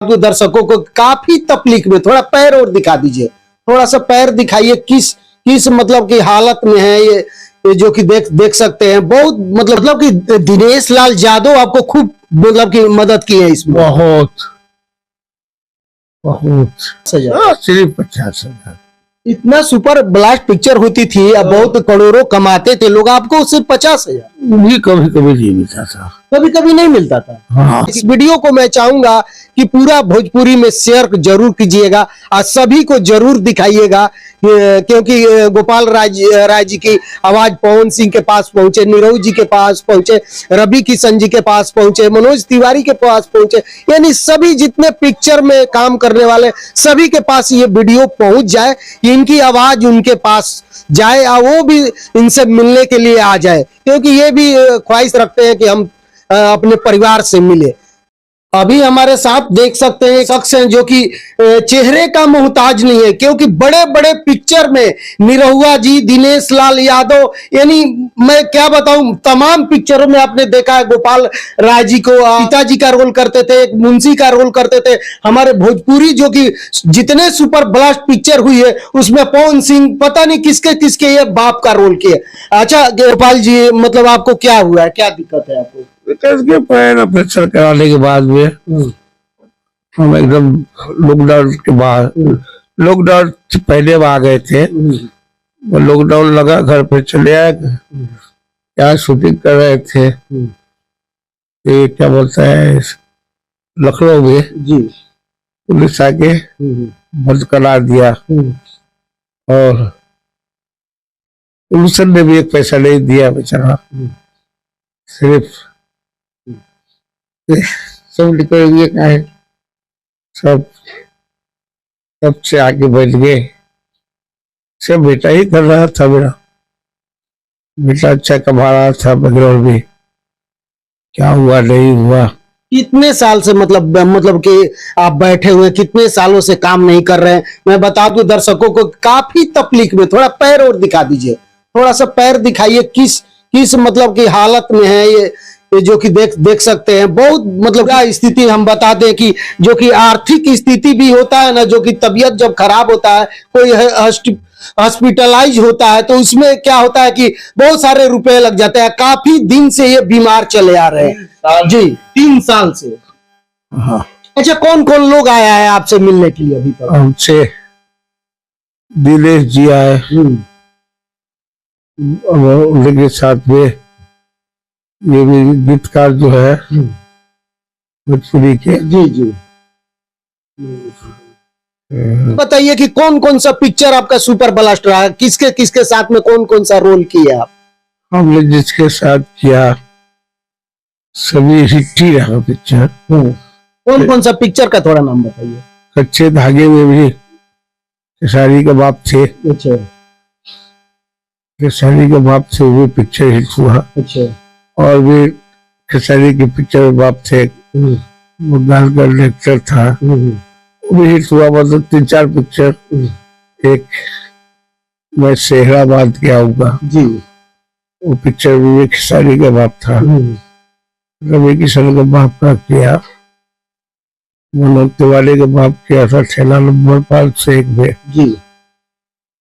दर्शकों को काफी तकलीफ में, थोड़ा पैर और दिखा दीजिए, थोड़ा सा पैर दिखाइए, किस किस मतलब की हालत में है ये जो कि देख सकते हैं। बहुत मतलब कि दिनेश लाल यादव आपको खूब मतलब की मदद की है इसमें। बहुत सिर्फ 50,000। इतना सुपर ब्लास्ट पिक्चर होती थी, अब बहुत करोड़ों कमाते थे लोग, आपको सिर्फ 50,000 भी कभी कभी नहीं मिलता था, कभी कभी नहीं मिलता था। हाँ। इस वीडियो को मैं चाहूंगा कि पूरा भोजपुरी में शेयर जरूर कीजिएगा और सभी को जरूर दिखाइएगा, क्योंकि गोपाल राय जी की आवाज पवन सिंह के पास पहुंचे, नीरव जी के पास पहुंचे, रवि किशन जी के पास पहुंचे, मनोज तिवारी के पास पहुंचे, यानी सभी जितने पिक्चर में काम करने वाले सभी के पास ये वीडियो पहुंच जाए, इनकी आवाज उनके पास जाए और वो भी इनसे मिलने के लिए आ जाए, क्योंकि ये भी ख्वाहिश रखते हैं कि हम अपने परिवार से मिले। अभी हमारे साथ देख सकते हैं शख्स हैं जो कि चेहरे का मोहताज नहीं है, क्योंकि बड़े बड़े पिक्चर में निरहुआ जी, दिनेश लाल यादव, यानी मैं क्या बताऊं, तमाम पिक्चरों में आपने देखा है। गोपाल राय जी को पिताजी का रोल करते थे, एक मुंशी का रोल करते थे। हमारे भोजपुरी जो कि जितने सुपर ब्लास्ट पिक्चर हुई है उसमें पवन सिंह पता नहीं किसके किसके ये बाप का रोल किए। अच्छा गोपाल जी, मतलब आपको क्या हुआ है, क्या दिक्कत है आपको? के पैर ऑपरेशन कराने के बाद में हम एकदम लॉकडाउन के बाद, लॉकडाउन से पहले आ गए थे, लॉकडाउन लगा, घर पे चले आए, क्या शूटिंग कर रहे थे ये क्या बोलता है लखनऊ में जी, पुलिस आके बंद करा दिया और पुलिस ने भी एक पैसा नहीं दिया बेचारा, सिर्फ सब निकल गए का है, सब से आगे बैठ गए। सब बेटा ही कर रहा था, मेरा बेटा अच्छा कमा रहा था बैकग्राउंड में, क्या हुआ नहीं हुआ। कितने साल से मतलब कि आप बैठे हुए, कितने सालों से काम नहीं कर रहे हैं? मैं बता दूं दर्शकों को काफी तकलीफ में, थोड़ा पैर और दिखा दीजिए, थोड़ा सा पैर दिखाइए, किस किस मतलब की हालत में है ये जो कि देख सकते हैं। बहुत मतलब क्या स्थिति, हम बता दें कि जो कि आर्थिक स्थिति भी होता है ना, जो कि तबीयत जब खराब होता है, कोई हॉस्पिटलाइज होता है, तो उसमें क्या होता है कि बहुत सारे रुपए लग जाते हैं। काफी दिन से ये बीमार चले आ रहे हैं जी, 3 साल से। हाँ। अच्छा, कौन कौन लोग आया है आपसे मिलने के लिए अभी तक? हमसे दिनेश जी आए, उनके साथ में ये भी गीतकार जो है भोजपुरी के। जी जी, बताइए कि कौन कौन सा पिक्चर आपका सुपर ब्लास्ट रहा है, किसके किसके साथ में कौन कौन सा रोल किया आप? हमने जिसके साथ किया सभी हिट ही रहा पिक्चर। कौन कौन सा पिक्चर का थोड़ा नाम बताइए। कच्चे धागे में भी खेसारी के बाप थे। अच्छा, खेसारी के बाप से वो पिक्चर हिट हुआ। अच्छा, और भी खेसारी के पिक्चर में बाप थे, वो गान का डायरेक्टर था, वो भी हिट हुआ। मतलब 3-4 पिक्चर। एक मैं सेहराबाद के आऊंगा जी, वो पिक्चर में खेसारी का बाप था, रवि किशन का बाप का किया, मनोज तिवारी के बाप किया था ठेला नंबर 501 में जी।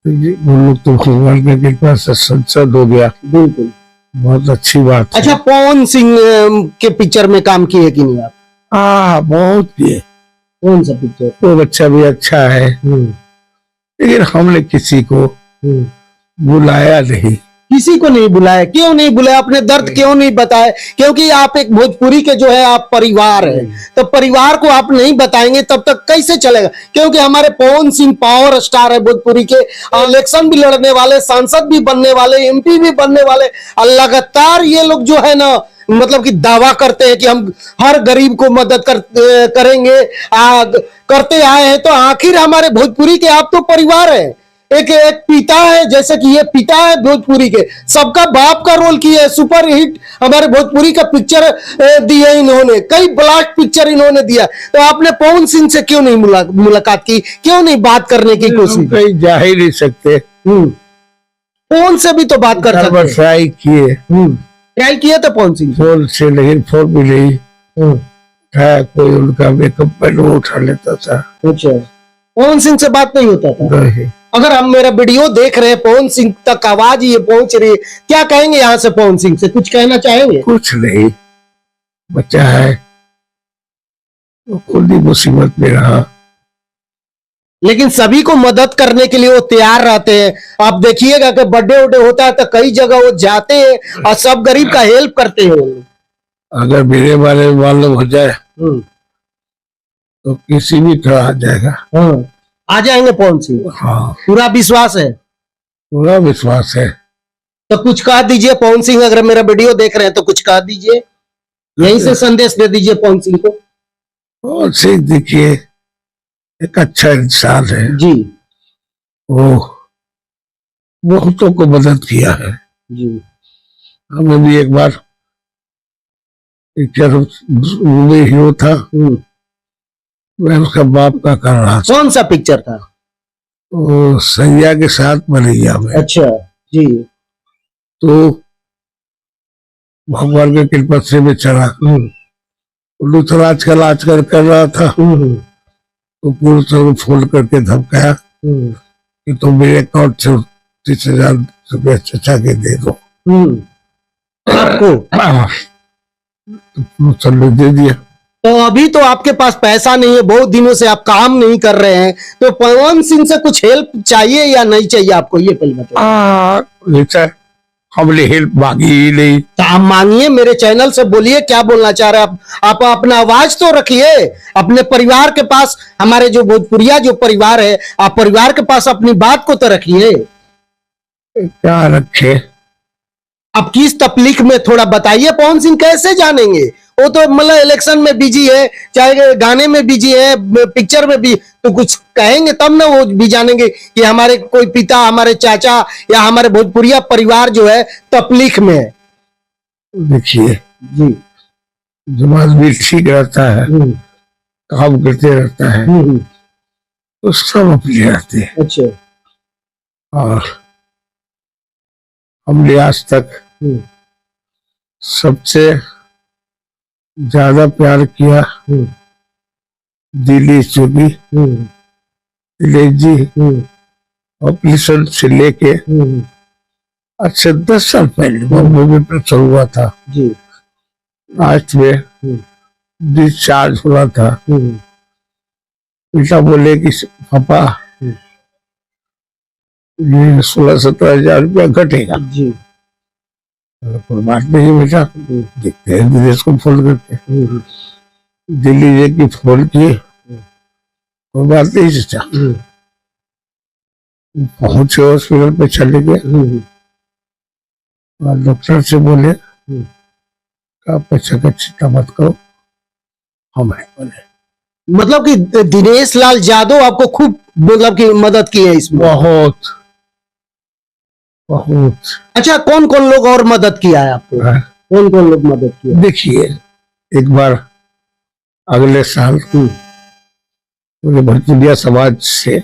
वो लोग तो भगवान के कृपा से संसद हो गया, बिल्कुल बहुत अच्छी बात। अच्छा, पवन सिंह के पिक्चर में काम किए कि नहीं आप? हाँ, बहुत किए। कौन सा पिक्चर? वो बच्चा भी अच्छा है, लेकिन हमने किसी को बुलाया नहीं। किसी को नहीं बुलाया? क्यों नहीं बुलाया? अपने दर्द क्यों नहीं बताए? क्योंकि आप एक भोजपुरी के जो है आप परिवार है, तो परिवार को आप नहीं बताएंगे तब तक कैसे चलेगा? क्योंकि हमारे पवन सिंह पावर स्टार है भोजपुरी के, इलेक्शन भी लड़ने वाले, सांसद भी बनने वाले, एमपी भी बनने वाले, और लगातार ये लोग जो है ना मतलब कि दावा करते हैं कि हम हर गरीब को मदद करेंगे, करते आए हैं। तो आखिर हमारे भोजपुरी के आप तो परिवार है, एक पिता है, जैसे कि ये पिता है भोजपुरी के, सबका बाप का रोल किया है। सुपर हिट हमारे भोजपुरी का पिक्चर दिया इन्होंने, कई ब्लास्ट पिक्चर इन्होंने दिया। तो आपने पवन सिंह से क्यों नहीं मुलाकात की, क्यों नहीं बात करने की कोशिश? कहीं जा ही नहीं सकते। फोन से भी तो बात कर सकते। ट्राई किए थे पवन सिंह फोन से, लेकिन फोन भी नहीं उठाया, कोई उनका मेकअप मैन वो उठा लेता था। अच्छा, पवन सिंह से बात नहीं होता था? नहीं, अगर हम मेरा वीडियो देख रहे हैं, पवन सिंह तक आवाज ये पहुंच रही है, क्या कहेंगे यहाँ से? पवन सिंह से कुछ कहना चाहेंगे? कुछ नहीं, बच्चा है वो खुद ही मुसीबत में रहा। लेकिन सभी को मदद करने के लिए वो तैयार रहते हैं। आप देखिएगा कि बर्थडे उड्डे होता है तो कई जगह वो जाते हैं और सब गरीब का हेल्प करते हैं वो लोग। अगर मेरे बारे में मालूम हो जाए हम्म, तो किसी भी तरह आ जाएगा। हाँ, आ जाएंगे पवन सिंह, हाँ, पूरा विश्वास है। पूरा विश्वास है। तो कुछ कह दीजिए पवन सिंह, अगर मेरा वीडियो देख रहे हैं तो कुछ कह दीजिए, यहीं से संदेश दे दीजिए पवन सिंह को। और से देखिए, एक अच्छा इंसान है, जी वो बहुतों को मदद किया है। जी। हमें भी एक बार पिक्चर में हीरो था, मैं उसका बाप का कर रहा था। कौन सा पिक्चर था? वो सैया के साथ मरैया में। अच्छा जी। तो भगवान के कृपा से मैं चला। दूसरा आजकल कर रहा था, तो पूरे तरह फोन करके धमकाया कि तुम मेरे अकाउंट से 30,000 रुपये चचा के दे दो। आपको तो चलो दे दिया। तो अभी तो आपके पास पैसा नहीं है, बहुत दिनों से आप काम नहीं कर रहे हैं, तो पवन सिंह से कुछ हेल्प चाहिए या नहीं चाहिए आपको, ये पहले बताइए। हमने हेल्प मांगी ही नहीं। तो आप मांगिए, मेरे चैनल से बोलिए क्या बोलना चाह रहे हैं आप अपना आवाज तो रखिए अपने परिवार के पास। हमारे जो भोजपुरिया जो परिवार है, आप परिवार के पास अपनी बात को तो रखिए। क्या रखे? अब किस तकलीफ में थोड़ा बताइए। पवन सिंह कैसे जानेंगे? वो तो मतलब इलेक्शन में बिजी है, चाहे गाने में बिजी है, पिक्चर में भी, तो कुछ कहेंगे तब ना वो भी जानेंगे कि हमारे कोई पिता, हमारे चाचा या हमारे भोजपुरिया परिवार जो है तकलीफ में है। देखिए जी, जब आदमी ठीक रहता है, काम करते रहता है, तो सब अपने रहते हैं। अच्छा। और हमने आज तक सबसे ज्यादा प्यार किया दिल्ली चुकी, दिलीप जी ऑपरेशन से लेके आज से 10 साल पहले बॉम्बे में प्रसव हुआ था जी। लास्ट में डिस्चार्ज हुआ था। पिता बोले कि पापा ये 16-17 हजार रुपया घटेगा। जी। कोई बात नहीं बेटा, देखते हैं दिनेश को फोन करके। दिल्ली जी की फोन किए, कोई बात नहीं चाचा। पहुंचे हॉस्पिटल पे, चले गए और डॉक्टर से बोले आप पैसे का चिंता मत करो, हम हैं बोले। मतलब कि दिनेश लाल यादव आपको खूब मतलब की मदद की है इसमें? बहुत बहुत। अच्छा, कौन कौन लोग और मदद किया है आपको? कौन कौन लोग मदद किया? देखिए, एक बार अगले साल पूरे भोजपुरिया समाज से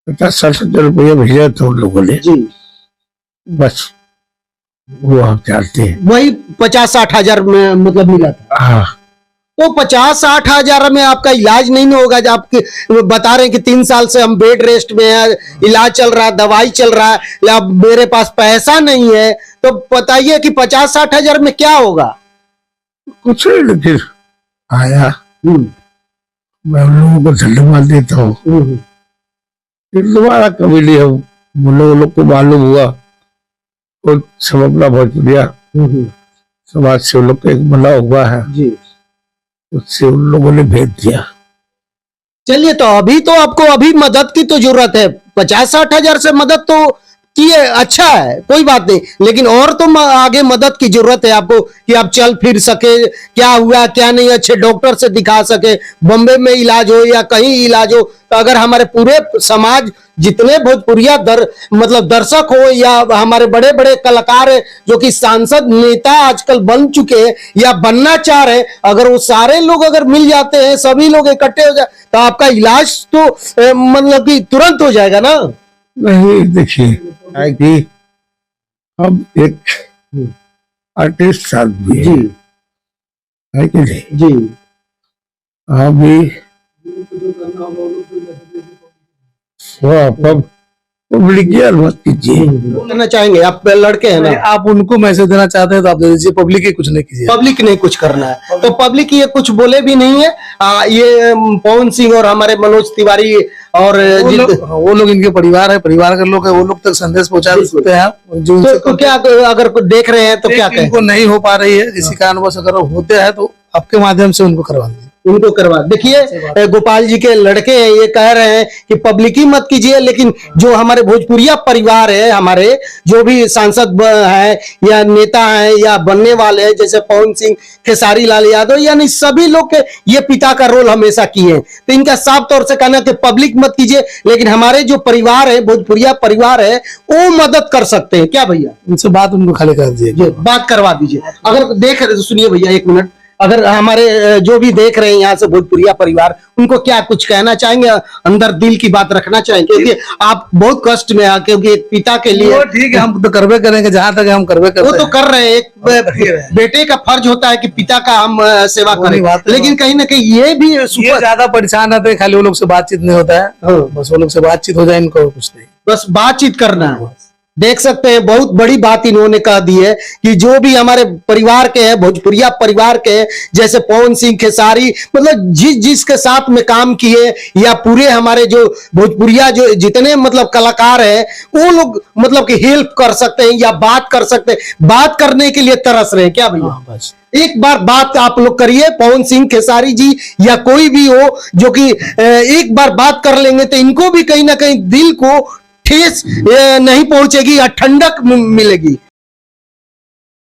50-60 हजार रुपया भेजा था उन लोगों ने। जी। बस वो आप जानते हैं, वही 50-60 हजार में मतलब मिला था। हाँ। तो 50-60 हजार में आपका इलाज नहीं होगा? जब आपके बता रहे हैं कि 3 साल से हम बेड रेस्ट में है, इलाज चल रहा है, दवाई चल रहा है, या मेरे पास पैसा नहीं है, तो बताइए कि 50-60 हजार में क्या होगा? कुछ नहीं, फिर आया। मैं उन लोगों को धन्यवाद देता हूँ। फिर दोबारा कभी नहीं, हम लोग को मालूम हुआ और सब अपना भोजपुरिया समाज से उन लोग का एक बना हुआ है जी, उससे उन लोगों ने भेज दिया। चलिए, तो अभी तो आपको अभी मदद की तो जरूरत है। 50-60 हजार से मदद तो की है, अच्छा है, कोई बात नहीं, लेकिन और तो आगे मदद की जरूरत है आपको कि आप चल फिर सके, क्या हुआ क्या नहीं, अच्छे डॉक्टर से दिखा सके, बॉम्बे में इलाज हो या कहीं इलाज हो। तो अगर हमारे पूरे समाज जितने भोजपुरिया मतलब दर्शक हो या हमारे बड़े बड़े कलाकार हैं जो कि सांसद नेता आजकल बन चुके हैं या बनना चाह रहे हैं, अगर वो सारे लोग अगर मिल जाते हैं, सभी लोग इकट्ठे हो जाए, तो आपका इलाज तो मतलब कि तुरंत हो जाएगा ना? नहीं, देखिए कि हम एक आर्टिस्ट आदमी जी। है कि नहीं? जी आप भी पब्लिक मत कीजिए। करना चाहेंगे, आप लड़के हैं ना, आप उनको मैसेज देना चाहते हैं तो आप दे दीजिए, पब्लिक ही कुछ नहीं कीजिए। पब्लिक ने कुछ करना है तो पब्लिक ये कुछ बोले भी नहीं है। ये पवन सिंह और हमारे मनोज तिवारी और वो लोग इनके परिवार है, परिवार के लोग है, वो लोग तक संदेश पहुंचा सकते हैं आप। जो उनसे तो क्या अगर देख रहे हैं तो क्या कहें? उनको नहीं हो पा रही है, किसी कारणवश अगर होते हैं तो आपके माध्यम से उनको करवा दीजिए। उनको करवा देखिए, गोपाल जी के लड़के हैं, ये कह रहे हैं कि पब्लिक ही मत कीजिए, लेकिन जो हमारे भोजपुरिया परिवार है, हमारे जो भी सांसद है या नेता है या बनने वाले हैं, जैसे पवन सिंह, खेसारी लाल यादव, यानी सभी लोग के ये पिता का रोल हमेशा किए हैं। तो इनका साफ तौर से कहना है कि पब्लिक मत कीजिए, लेकिन हमारे जो परिवार है, भोजपुरिया परिवार है, वो मदद कर सकते हैं। क्या भैया? उनसे बात उनको खाली कर दीजिए, बात करवा दीजिए। अगर देख रहे, सुनिए भैया एक मिनट, अगर हमारे जो भी देख रहे हैं यहाँ से भोजपुरिया परिवार, उनको क्या कुछ कहना चाहेंगे, अंदर दिल की बात रखना चाहेंगे? क्योंकि आप बहुत कष्ट में हैं, क्योंकि एक पिता के लिए। ठीक है, हम तो करवे करेंगे, जहां तक हम करवे करते वो तो कर रहे हैं, एक बेटे का फर्ज होता है कि पिता का हम सेवा करें, लेकिन कहीं ना कहीं ये भी ये ज्यादा परेशान रहते हैं, खाली वो लोग से बातचीत नहीं होता है, बस वो लोग से बातचीत हो जाए, इनको कुछ नहीं, बस बातचीत करना है। देख सकते हैं, बहुत बड़ी बात इन्होंने कह दी है कि जो भी हमारे परिवार के हैं, भोजपुरिया परिवार के हैं, जैसे पवन सिंह, खेसारी, मतलब जिसके साथ में काम किए, या पूरे हमारे जो भोजपुरिया जो जितने मतलब कलाकार हैं, वो लोग मतलब कि हेल्प कर सकते हैं या बात कर सकते हैं, बात करने के लिए तरस रहे हैं। क्या भैया? बस एक बार बात आप लोग करिए, पवन सिंह, खेसारी जी या कोई भी हो, जो कि एक बार बात कर लेंगे तो इनको भी कहीं ना कहीं दिल को ठेस नहीं पहुंचेगी या ठंडक मिलेगी।